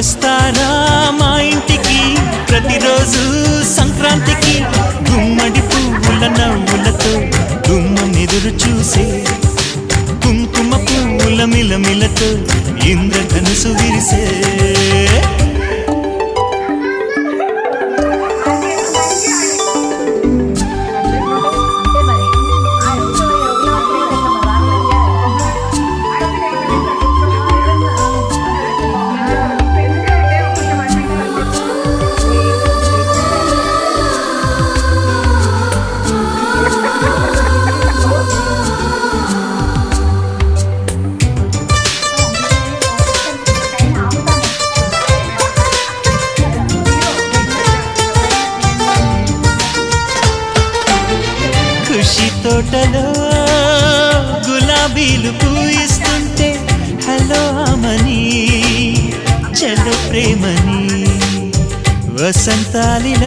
వస్తారా మా ఇంటికి ప్రతిరోజు సంక్రాంతికి గుమ్మడి పువ్వుల నవ్వులతో గుమ్మం ఎదురు చూసే కుంకుమ పువ్వుల మిలమిలతో ఇంద్రధనుసు విరిసే ఖుషి తోటలో గులాబీలు పూయిస్తుంటే హలో అమని చలో ప్రేమని వసంతాలిలా